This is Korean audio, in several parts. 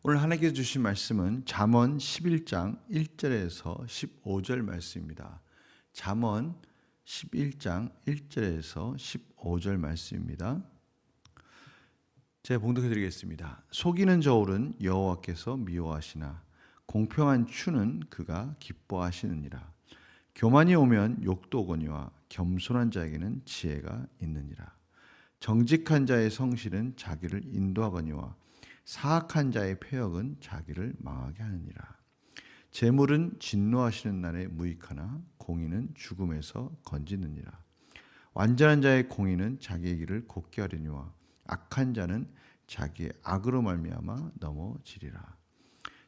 오늘 하나님께서 주신 말씀은 잠언 11장 1절에서 15절 말씀입니다. 잠언 11장 1절에서 15절 말씀입니다. 제가 봉독해 드리겠습니다. 속이는 저울은 여호와께서 미워하시나 공평한 추는 그가 기뻐하시느니라. 교만이 오면 욕도 오거니와 겸손한 자에게는 지혜가 있느니라. 정직한 자의 성실은 자기를 인도하거니와 사악한 자의 패역은 자기를 망하게 하느니라. 재물은 진노하시는 날에 무익하나 공의는 죽음에서 건지느니라. 완전한 자의 공의는 자기의 길을 곱게 하려니와 악한 자는 자기의 악으로 말미암아 넘어지리라.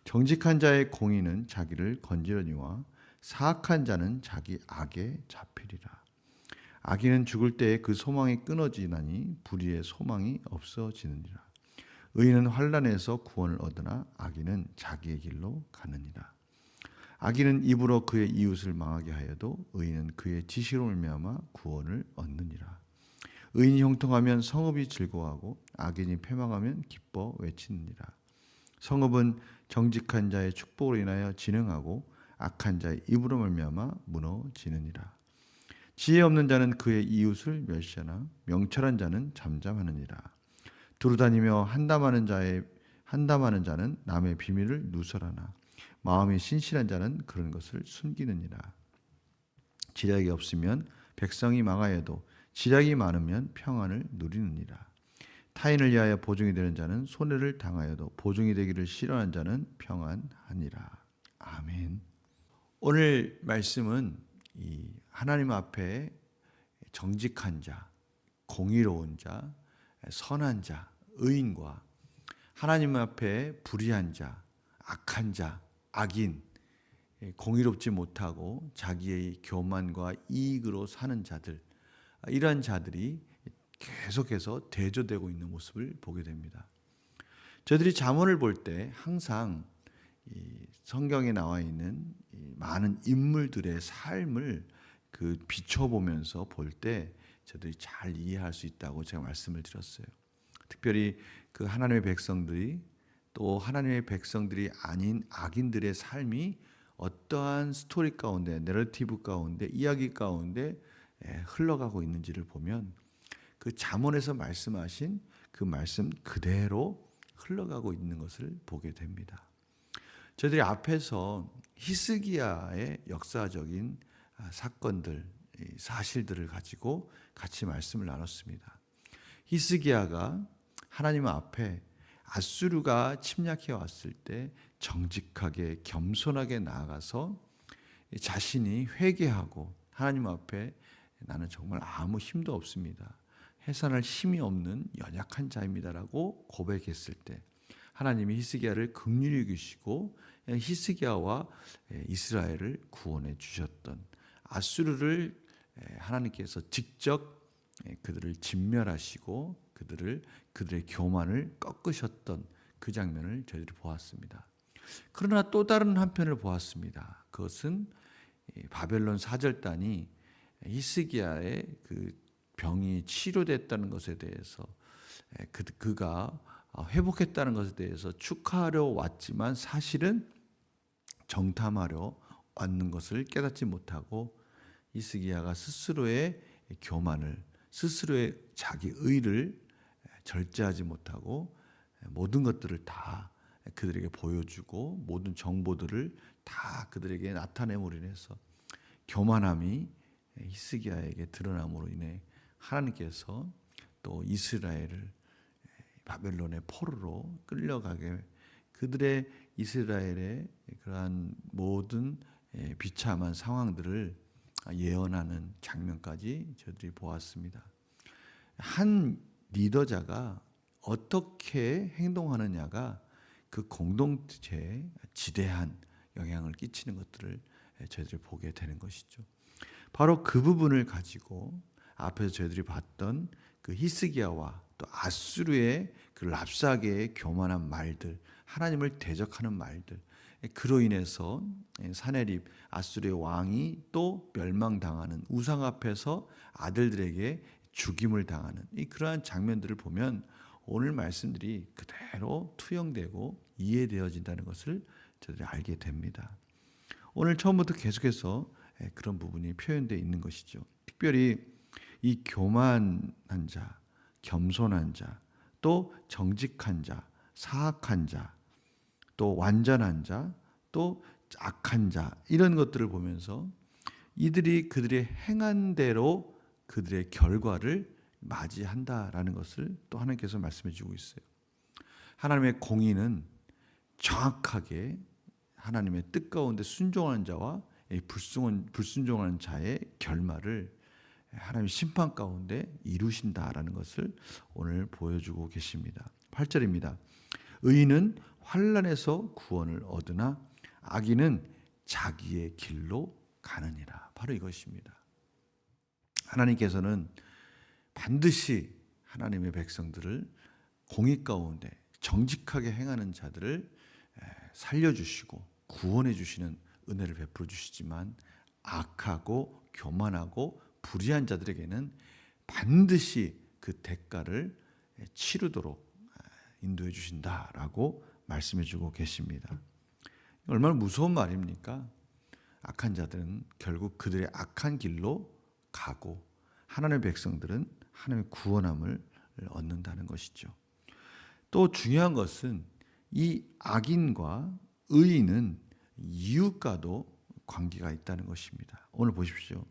정직한 자의 공의는 자기를 건지려니와 사악한 자는 자기 악에 잡히리라. 악인은 죽을 때에 그 소망이 끊어지나니 불의의 소망이 없어지느니라. 의인은 환난에서 구원을 얻으나 악인은 자기의 길로 가느니라. 악인은 입으로 그의 이웃을 망하게 하여도 의인은 그의 지시로 말미암아 구원을 얻느니라. 의인이 형통하면 성읍이 즐거워하고 악인이 패망하면 기뻐 외치느니라. 성읍은 정직한 자의 축복으로 인하여 진흥하고 악한 자의 입으로 말미암아 무너지느니라. 지혜 없는 자는 그의 이웃을 멸시하나 명철한 자는 잠잠하느니라. 두루다니며 한담하는 자는 남의 비밀을 누설하나 마음이 신실한 자는 그런 것을 숨기느니라. 지략이 없으면 백성이 망하여도 지략이 많으면 평안을 누리느니라. 타인을 위하여 보증이 되는 자는 손해를 당하여도 보증이 되기를 싫어하는 자는 평안하니라. 아멘. 오늘 말씀은 이 하나님 앞에 정직한 자, 공의로운 자, 선한 자, 의인과 하나님 앞에 불의한 자, 악한 자, 악인, 공의롭지 못하고 자기의 교만과 이익으로 사는 자들, 이러한 자들이 계속해서 대조되고 있는 모습을 보게 됩니다. 저희들이 잠언을 볼 때 항상 이 성경에 나와 있는 많은 인물들의 삶을 비춰보면서 볼 때 저들이 잘 이해할 수 있다고 제가 말씀을 드렸어요. 특별히 그 하나님의 백성들이 또 하나님의 백성들이 아닌 악인들의 삶이 어떠한 스토리 가운데, 내러티브 가운데, 이야기 가운데 흘러가고 있는지를 보면 그 잠언에서 말씀하신 그 말씀 그대로 흘러가고 있는 것을 보게 됩니다. 저희들이 앞에서 히스기야의 역사적인 사건들, 사실들을 가지고 같이 말씀을 나눴습니다. 히스기야가 하나님 앞에 아수르가 침략해 왔을 때 정직하게 겸손하게 나아가서 자신이 회개하고 하나님 앞에 나는 정말 아무 힘도 없습니다. 해산할 힘이 없는 연약한 자입니다라고 고백했을 때 하나님이 히스기야를 긍휼히 여기시고 히스기야와 이스라엘을 구원해 주셨던 아수르를 하나님께서 직접 그들을 진멸하시고 그들의 교만을 꺾으셨던 그 장면을 저희들이 보았습니다. 그러나 또 다른 한편을 보았습니다. 그것은 바벨론 사절단이 히스기야의 그 병이 치료됐다는 것에 대해서 그가 회복했다는 것에 대해서 축하하려 왔지만 사실은 정탐하려 왔는 것을 깨닫지 못하고 히스기야가 스스로의 교만을, 스스로의 자기 의를 절제하지 못하고 모든 것들을 다 그들에게 보여주고 모든 정보들을 다 그들에게 나타냄으로 인해서 교만함이 히스기야에게 드러남으로 인해 하나님께서 또 이스라엘을 바벨론의 포로로 끌려가게 그들의 이스라엘의 그러한 모든 비참한 상황들을 예언하는 장면까지 저희들이 보았습니다. 한 리더자가 어떻게 행동하느냐가 그 공동체에 지대한 영향을 끼치는 것들을 저희들이 보게 되는 것이죠. 바로 그 부분을 가지고 앞에서 저희들이 봤던 그 히스기야와 또 아수르의 그 랍사게의 교만한 말들, 하나님을 대적하는 말들, 그로 인해서 사네립 아수르의 왕이 또 멸망당하는 우상 앞에서 아들들에게 죽임을 당하는 그러한 장면들을 보면 오늘 말씀들이 그대로 투영되고 이해되어진다는 것을 저들이 알게 됩니다. 오늘 처음부터 계속해서 그런 부분이 표현되어 있는 것이죠. 특별히 이 교만한 자, 겸손한 자, 또 정직한 자, 사악한 자, 또 완전한 자, 또 악한 자, 이런 것들을 보면서 이들이 그들의 행한 대로 그들의 결과를 맞이한다라는 것을 또 하나님께서 말씀해 주고 있어요. 하나님의 공의는 정확하게 하나님의 뜻 가운데 순종하는 자와 불순종하는 자의 결말을 하나님의 심판 가운데 이루신다라는 것을 오늘 보여주고 계십니다. 8절입니다. 의인은 환난에서 구원을 얻으나 악인은 자기의 길로 가느니라. 바로 이것입니다. 하나님께서는 반드시 하나님의 백성들을 공의 가운데 정직하게 행하는 자들을 살려주시고 구원해 주시는 은혜를 베풀어 주시지만 악하고 교만하고 불의한 자들에게는 반드시 그 대가를 치르도록 인도해 주신다라고 말씀해 주고 계십니다. 얼마나 무서운 말입니까? 악한 자들은 결국 그들의 악한 길로 가고 하나님의 백성들은 하나님의 구원함을 얻는다는 것이죠. 또 중요한 것은 이 악인과 의인은 이웃과도 관계가 있다는 것입니다. 오늘 보십시오.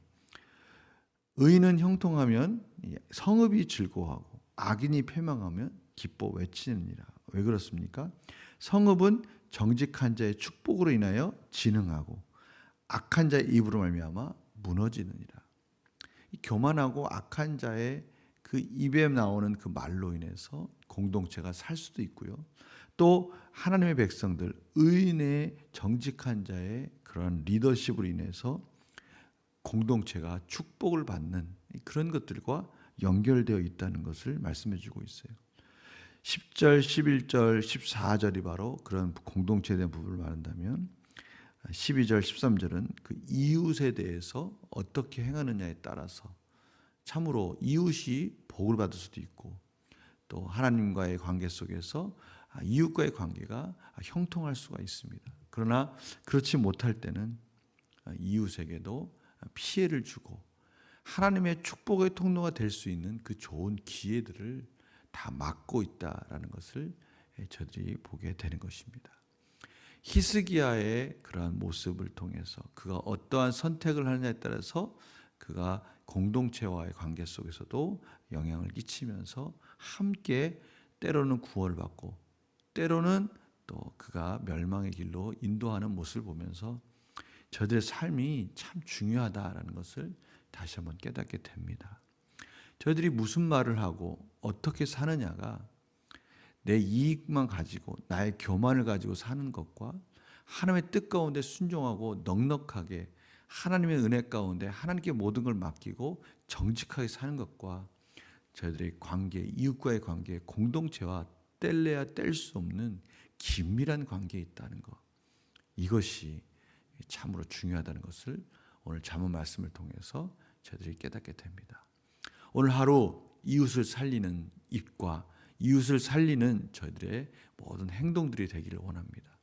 의인은 형통하면 성읍이 즐거워하고 악인이 패망하면 기뻐 외치느니라. 왜 그렇습니까? 성읍은 정직한 자의 축복으로 인하여 진흥하고 악한 자의 입으로 말미암아 무너지느니라. 교만하고 악한 자의 그 입에 나오는 그 말로 인해서 공동체가 살 수도 있고요. 또 하나님의 백성들, 의인의 정직한 자의 그런 리더십으로 인해서 공동체가 축복을 받는 그런 것들과 연결되어 있다는 것을 말씀해 주고 있어요. 10절, 11절, 14절이 바로 그런 공동체에 대한 부분을 말한다면 12절, 13절은 그 이웃에 대해서 어떻게 행하느냐에 따라서 참으로 이웃이 복을 받을 수도 있고 또 하나님과의 관계 속에서 이웃과의 관계가 형통할 수가 있습니다. 그러나 그렇지 못할 때는 이웃에게도 피해를 주고 하나님의 축복의 통로가 될 수 있는 그 좋은 기회들을 다 막고 있다라는 것을 저들이 보게 되는 것입니다. 히스기야의 그러한 모습을 통해서 그가 어떠한 선택을 하느냐에 따라서 그가 공동체와의 관계 속에서도 영향을 끼치면서 함께 때로는 구원을 받고 때로는 또 그가 멸망의 길로 인도하는 모습을 보면서 저들의 삶이 참 중요하다라는 것을 다시 한번 깨닫게 됩니다. 저희들이 무슨 말을 하고 어떻게 사느냐가 내 이익만 가지고 나의 교만을 가지고 사는 것과 하나님의 뜻 가운데 순종하고 넉넉하게 하나님의 은혜 가운데 하나님께 모든 걸 맡기고 정직하게 사는 것과 저희들의 관계, 이웃과의 관계, 공동체와 뗄래야 뗄 수 없는 긴밀한 관계에 있다는 것, 이것이 참으로 중요하다는 것을 오늘 잠언 말씀을 통해서 저희들이 깨닫게 됩니다. 오늘 하루 이웃을 살리는 입과 이웃을 살리는 저희들의 모든 행동들이 되기를 원합니다.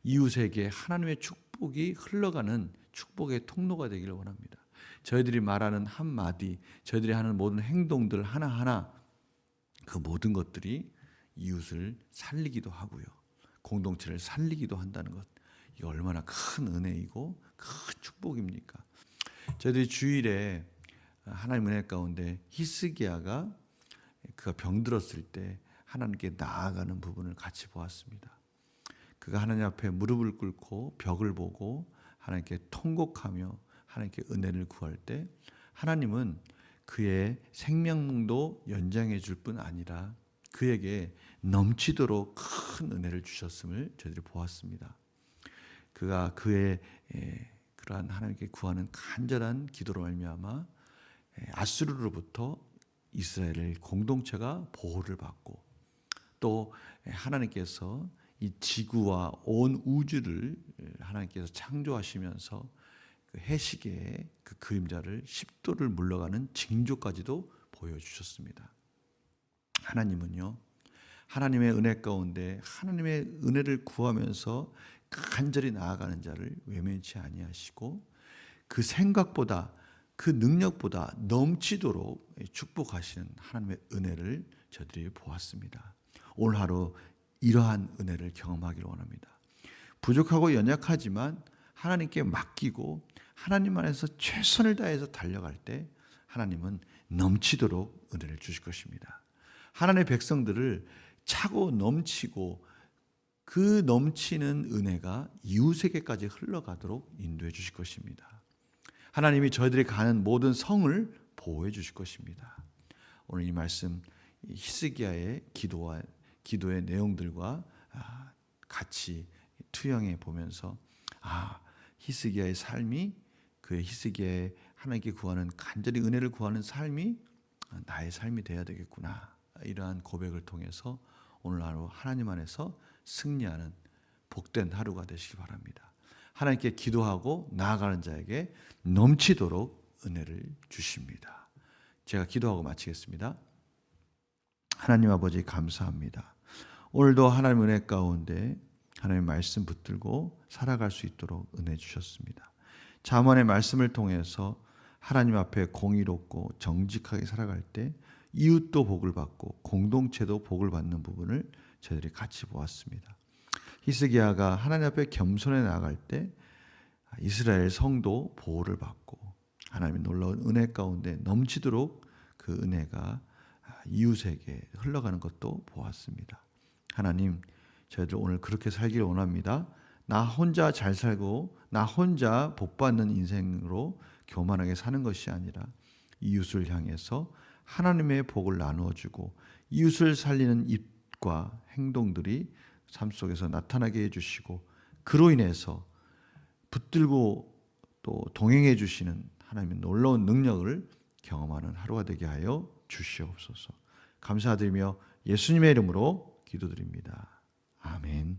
이웃에게 하나님의 축복이 흘러가는 축복의 통로가 되기를 원합니다. 저희들이 말하는 한마디, 저희들이 하는 모든 행동들 하나하나 그 모든 것들이 이웃을 살리기도 하고요. 공동체를 살리기도 한다는 것. 이게 얼마나 큰 은혜이고 큰 축복입니까? 저희들이 주일에 하나님 은혜 가운데 히스기야가 그가 병들었을 때 하나님께 나아가는 부분을 같이 보았습니다. 그가 하나님 앞에 무릎을 꿇고 벽을 보고 하나님께 통곡하며 하나님께 은혜를 구할 때 하나님은 그의 생명도 연장해 줄 뿐 아니라 그에게 넘치도록 큰 은혜를 주셨음을 저희들이 보았습니다. 그가 그의 그러한 하나님께 구하는 간절한 기도로 말미암아 아수르로부터 이스라엘의 공동체가 보호를 받고 또 하나님께서 이 지구와 온 우주를 하나님께서 창조하시면서 그 해시계의 그 그림자를 10도를 물러가는 징조까지도 보여주셨습니다. 하나님은요, 하나님의 은혜 가운데 하나님의 은혜를 구하면서 간절히 나아가는 자를 외면치 아니하시고 그 생각보다 그 능력보다 넘치도록 축복하시는 하나님의 은혜를 저들이 보았습니다. 오늘 하루 이러한 은혜를 경험하기를 원합니다. 부족하고 연약하지만 하나님께 맡기고 하나님 안에서 최선을 다해서 달려갈 때 하나님은 넘치도록 은혜를 주실 것입니다. 하나님의 백성들을 차고 넘치고 그 넘치는 은혜가 이웃에게까지 흘러가도록 인도해 주실 것입니다. 하나님이 저희들이 가는 모든 성을 보호해 주실 것입니다. 오늘 이 말씀 히스기야의 기도의 내용들과 같이 투영해 보면서 히스기야의 삶이 그의 히스기야의 하나님께 구하는 간절히 은혜를 구하는 삶이 나의 삶이 되어야 되겠구나. 이러한 고백을 통해서 오늘 하루 하나님 안에서 승리하는 복된 하루가 되시기 바랍니다. 하나님께 기도하고 나아가는 자에게 넘치도록 은혜를 주십니다. 제가 기도하고 마치겠습니다. 하나님 아버지 감사합니다. 오늘도 하나님 은혜 가운데 하나님의 말씀 붙들고 살아갈 수 있도록 은혜 주셨습니다. 잠언의 말씀을 통해서 하나님 앞에 공의롭고 정직하게 살아갈 때 이웃도 복을 받고 공동체도 복을 받는 부분을 저희들이 같이 보았습니다. 히스기야가 하나님 앞에 겸손해 나아갈 때 이스라엘 성도 보호를 받고 하나님의 놀라운 은혜 가운데 넘치도록 그 은혜가 이웃에게 흘러가는 것도 보았습니다. 하나님, 저희들 오늘 그렇게 살기를 원합니다. 나 혼자 잘 살고 나 혼자 복받는 인생으로 교만하게 사는 것이 아니라 이웃을 향해서 하나님의 복을 나누어주고 이웃을 살리는 입과 행동들이 삶 속에서 나타나게 해주시고 그로 인해서 붙들고 또 동행해 주시는 하나님의 놀라운 능력을 경험하는 하루가 되게 하여 주시옵소서. 감사드리며 예수님의 이름으로 기도드립니다. 아멘.